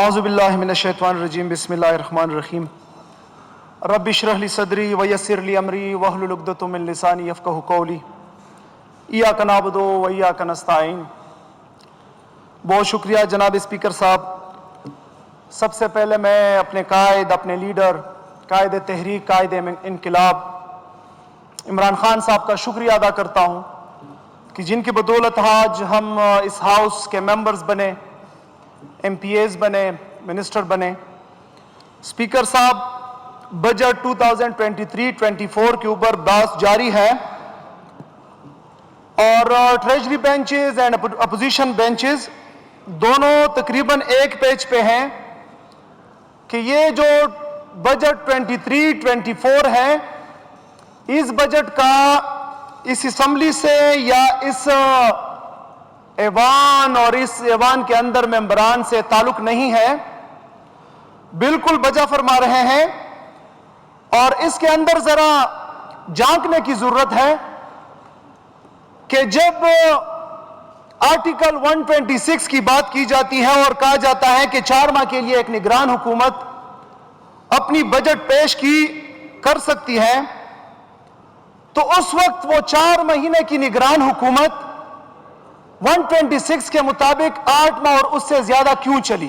اعوذ باللہ من الشیطان الرجیم بسم اللہ الرحمن الرحیم رب اشرح لی صدری ویسر لی امری واحلل عقدۃ من لسانی یفقہوا قولی ایاک نعبد و ایاک نستعین۔ بہت شکریہ جناب اسپیکر صاحب۔ سب سے پہلے میں اپنے قائد، اپنے لیڈر، قائد تحریک، قائد انقلاب عمران خان صاحب کا شکریہ ادا کرتا ہوں کہ جن کی بدولت آج ہم اس ہاؤس کے ممبرز بنے، ایم پی ایز بنے، منسٹر بنے۔ اسپیکر صاحب، بجٹ 2023-24 کے اوپر بحث جاری ہے اور treasury benches and opposition benches دونوں تقریباً ایک پیج پہ ہیں کہ یہ جو بجٹ 23-24 ہے، اس بجٹ کا اس اسمبلی سے یا اس ایوان اور اس ایوان کے اندر ممبران سے تعلق نہیں ہے، بالکل بجا فرما رہے ہیں۔ اور اس کے اندر ذرا جانچنے کی ضرورت ہے کہ جب آرٹیکل 126 کی بات کی جاتی ہے اور کہا جاتا ہے کہ 4 ماہ کے لیے ایک نگران حکومت اپنی بجٹ پیش کر سکتی ہے، تو اس وقت وہ 4 مہینے کی نگران حکومت 126 کے مطابق 8 ماہ اور اس سے زیادہ کیوں چلی؟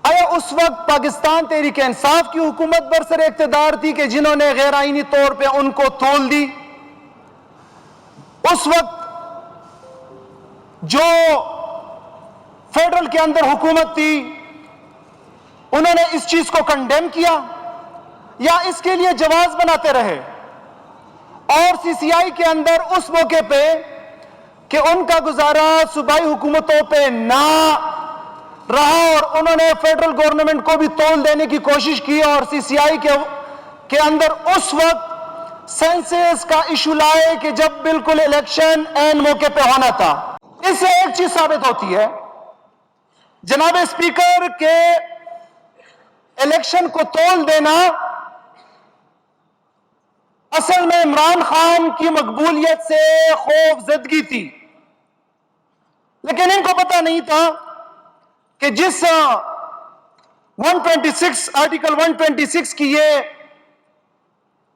آیا اس وقت پاکستان تحریک انصاف کی حکومت برسر اقتدار تھی کہ جنہوں نے غیر آئینی طور پہ ان کو تول دی؟ اس وقت جو فیڈرل کے اندر حکومت تھی انہوں نے اس چیز کو کنڈیم کیا یا اس کے لیے جواز بناتے رہے؟ اور سی سی آئی کے اندر اس موقع پہ کہ ان کا گزارا صوبائی حکومتوں پہ نہ رہا اور انہوں نے فیڈرل گورنمنٹ کو بھی تول دینے کی کوشش کی، اور سی سی آئی کے اندر اس وقت سینسس کا ایشو لائے کہ جب بالکل الیکشن این موقع پہ ہونا تھا۔ اس سے ایک چیز ثابت ہوتی ہے جناب اسپیکر کہ الیکشن کو تول دینا اصل میں عمران خان کی مقبولیت سے خوف زدگی تھی، لیکن ان کو پتہ نہیں تھا کہ جس 126 آرٹیکل 126 کی یہ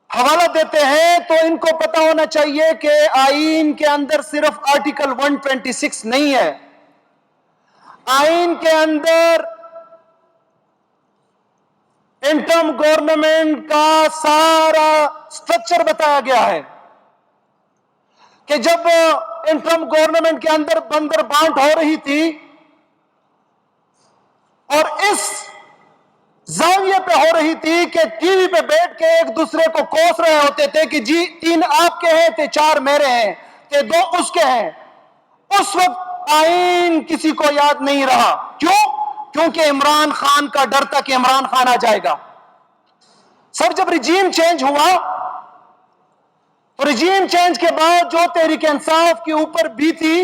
حوالہ دیتے ہیں تو ان کو پتہ ہونا چاہیے کہ آئین کے اندر صرف آرٹیکل 126 نہیں ہے، آئین کے اندر انٹرم گورنمنٹ کا سارا سٹرکچر بتایا گیا ہے کہ جب انٹرم گورنمنٹ کے اندر بندر بانٹ ہو رہی تھی اور اس زاویے پہ ہو رہی تھی کہ ٹی وی پہ بیٹھ کے ایک دوسرے کو کوس رہے ہوتے تھے کہ جی 3 آپ کے ہیں تے 4 میرے ہیں تے 2 اس کے ہیں، اس وقت آئین کسی کو یاد نہیں رہا۔ کیوں؟ کیونکہ عمران خان کا ڈر تھا کہ عمران خان آ جائے گا۔ سر جب رجیم چینج ہوا تو رجیم چینج کے بعد جو تحریک انصاف کے اوپر بھی تھی،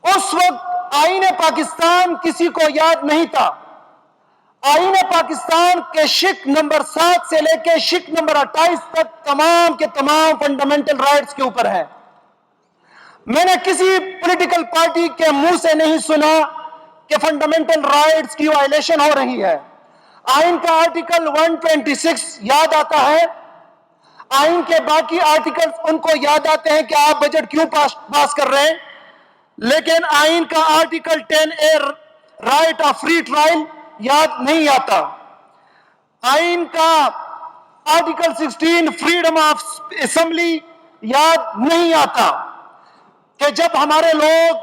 اس وقت آئین پاکستان کسی کو یاد نہیں تھا۔ آئین پاکستان کے شق نمبر 7 سے لے کے شق نمبر 28 تک تمام کے تمام فنڈامنٹل رائٹس کے اوپر ہے۔ میں نے کسی پولیٹیکل پارٹی کے منہ سے نہیں سنا کہ فنڈامنٹل رائٹس کی وائلیشن ہو رہی ہے۔ آئین کا آرٹیکل 126 یاد آتا ہے، آئین کے باقی آرٹیکلز ان کو یاد آتے ہیں کہ آپ بجٹ کیوں پاس کر رہے ہیں، لیکن آئین کا article 10A right of free trial یاد نہیں آتا۔ آئین کا آرٹیکل 16 فریڈم آف اسمبلی یاد نہیں آتا کہ جب ہمارے لوگ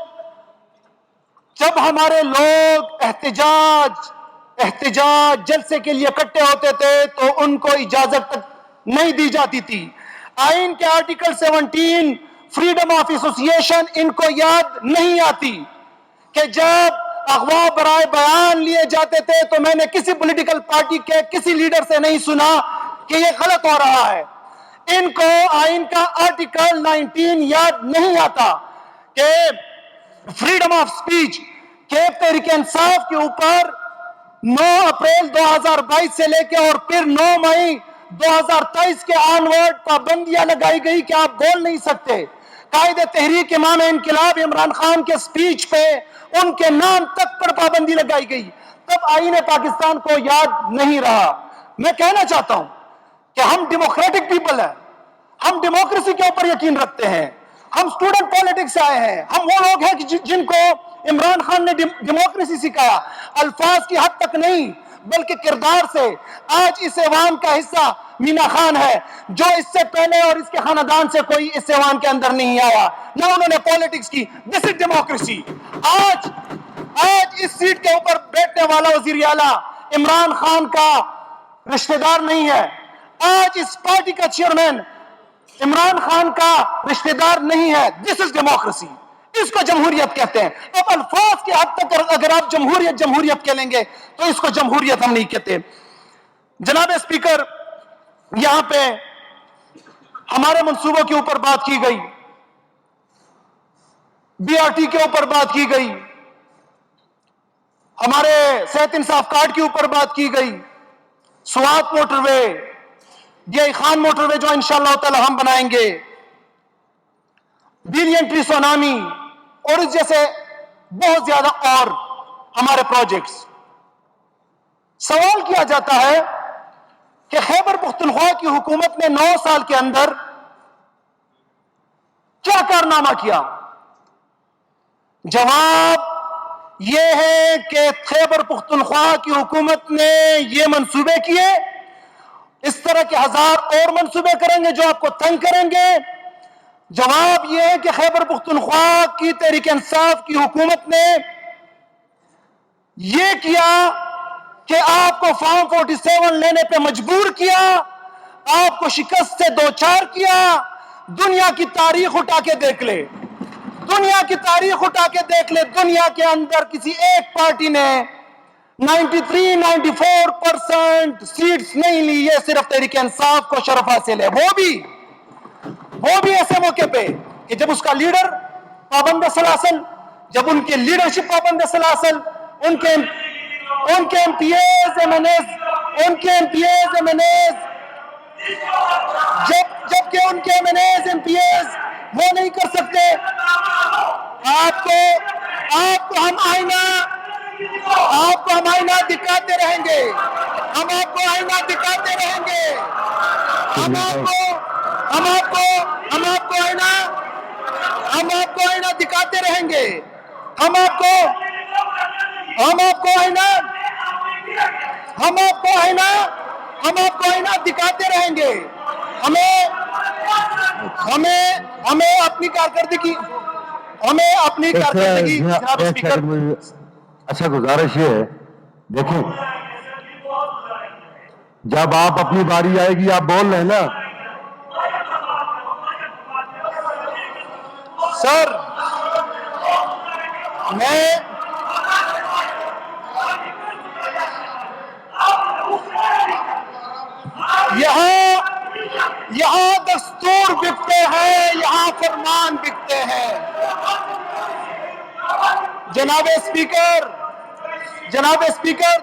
احتجاج جلسے کے لیے اکٹھے ہوتے تھے تو ان کو اجازت تک نہیں دی جاتی تھی۔ آئین کے آرٹیکل 17 فریڈم آف ایسوسیشن ان کو یاد نہیں آتی کہ جب اغوا برائے بیان لیے جاتے تھے تو میں نے کسی پولیٹیکل پارٹی کے کسی لیڈر سے نہیں سنا کہ یہ غلط ہو رہا ہے۔ ان کو آئین کا آرٹیکل 19 یاد نہیں آتا کہ فریڈم آف سپیچ کہ تحریک انصاف کے اوپر 9 اپریل 2022 سے لے کے اور پھر 9 مئی 2023 کے آنورڈ پابندیاں لگائی گئی کہ آپ بول نہیں سکتے۔ قائد تحریک امام انقلاب عمران خان کے سپیچ پہ ان کے نام تک پر پابندی لگائی گئی، تب آئین پاکستان کو یاد نہیں رہا۔ میں کہنا چاہتا ہوں کہ ہم ڈیموکریٹک پیپل ہیں، ہم ڈیموکریسی کے اوپر یقین رکھتے ہیں، ہم اسٹوڈنٹ پالیٹکس سے آئے ہیں، ہم وہ لوگ ہیں جن کو عمران خان نے ڈیموکریسی سکھایا، الفاظ کی حد تک نہیں بلکہ کردار سے۔ آج اس ایوان کا حصہ مینا خان ہے، جو اس سے پہلے اور اس کے خاندان سے کوئی اس ایوان کے اندر نہیں آیا، نہ انہوں نے پالیٹکس کی۔ دس از ڈیموکریسی۔ آج اس سیٹ کے اوپر بیٹھنے والا وزیر اعلیٰ عمران خان کا رشتہ دار نہیں ہے، آج اس پارٹی کا چیئرمین عمران خان کا رشتہ دار نہیں ہے۔ دس از ڈیموکریسی، اس کو جمہوریت کہتے ہیں۔ اب الفاظ کے حد تک اگر آپ جمہوریت کہہ لیں گے تو اس کو جمہوریت ہم نہیں کہتے۔ جناب اسپیکر، یہاں پہ ہمارے منصوبوں کے اوپر بات کی گئی، بی آر ٹی کے اوپر بات کی گئی، ہمارے صحت انصاف کارڈ کے اوپر بات کی گئی، سوات موٹر وے، ڈی خان موٹر وے جو انشاءاللہ تعالی ہم بنائیں گے، بلین ٹری سونامی اور اس جیسے بہت زیادہ اور ہمارے پروجیکٹس۔ سوال کیا جاتا ہے کہ خیبر پختونخوا کی حکومت نے 9 سال کے اندر کیا کارنامہ کیا؟ جواب یہ ہے کہ خیبر پختونخوا کی حکومت نے یہ منصوبے کیے، اس طرح کے 1000 اور منصوبے کریں گے جو آپ کو تنگ کریں گے۔ جواب یہ ہے کہ خیبر پختونخوا کی تحریک انصاف کی حکومت نے یہ کیا کہ آپ کو فارم 47 لینے پہ مجبور کیا، آپ کو شکست سے دوچار کیا۔ دنیا کی تاریخ اٹھا کے دیکھ لے، دنیا کی تاریخ اٹھا کے دیکھ لے، دنیا کے اندر کسی ایک پارٹی نے 93-94% سیٹس نہیں لی، یہ صرف تحریک انصاف کو شرف حاصل ہے، وہ بھی ایسے موقع پہ کہ جب اس کا لیڈر پابند سلاسل، جب ان کی لیڈرشپ پابند سلاسل، ان کے M P As M N As جبکہ ان کے M N As M P As وہ نہیں کر سکتے۔ آپ کو ہم آئینہ دکھاتے رہیں گے، ہم آپ کو آئینہ دکھاتے رہیں گے، ہم آپ کو آئینہ دکھاتے رہیں گے، ہم آپ کو آئینہ دکھاتے رہیں گے۔ ہمیں اپنی کارکردگی جناب اسپیکر۔ اچھا، گزارش یہ ہے، دیکھیں جب آپ اپنی باری آئے گی آپ بول رہے ہیں نا۔ سر میں یہاں دستور بکتے ہیں، یہاں فرمان بکتے ہیں۔ جناب اسپیکر جناب اسپیکر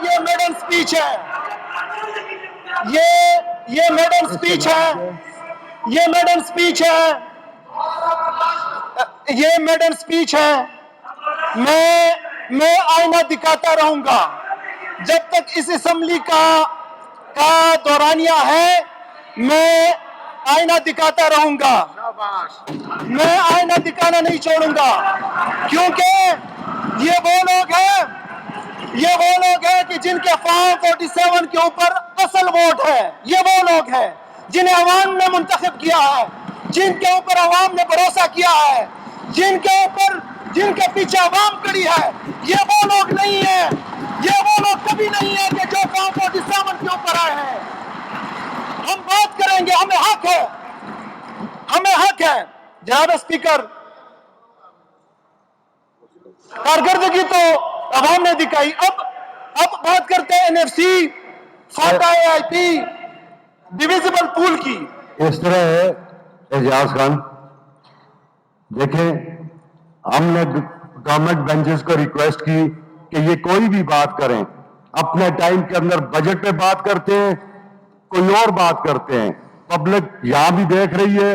یہ میڈن سپیچ ہے، یہ میڈن سپیچ ہے۔ میں آئینہ دکھاتا رہوں گا جب تک اس اسمبلی کا دورانیہ ہے، میں آئینہ دکھاتا رہوں گا، میں آئینہ دکھانا نہیں چھوڑوں گا، کیونکہ یہ وہ لوگ ہیں کہ جن کے فارم 47 کے اوپر اصل ووٹ ہے، یہ وہ لوگ ہیں جنہیں عوام نے منتخب کیا ہے، جن کے اوپر عوام نے بھروسہ کیا ہے، جن کے پیچھے عوام کھڑی ہے۔ یہ وہ لوگ نہیں ہیں، یہ وہ لوگ کبھی نہیں ہیں کہ جو فارم 47 کے اوپر آئے ہیں۔ ہم بات کریں گے، ہمیں حق ہے۔ جناب اسپیکر، کارکردگی تو عوام نے دکھائی، اب بات کرتے ہیں NFC، فاٹا AIP، ڈیویزبل پول کی۔ اس طرح ہے اعجاز خان، دیکھیں ہم نے گورنمنٹ بینچز کو ریکویسٹ کی کہ یہ کوئی بھی بات کریں، اپنے ٹائم کے اندر بجٹ پہ بات کرتے ہیں، کوئی اور بات کرتے ہیں، پبلک یہاں بھی دیکھ رہی ہے،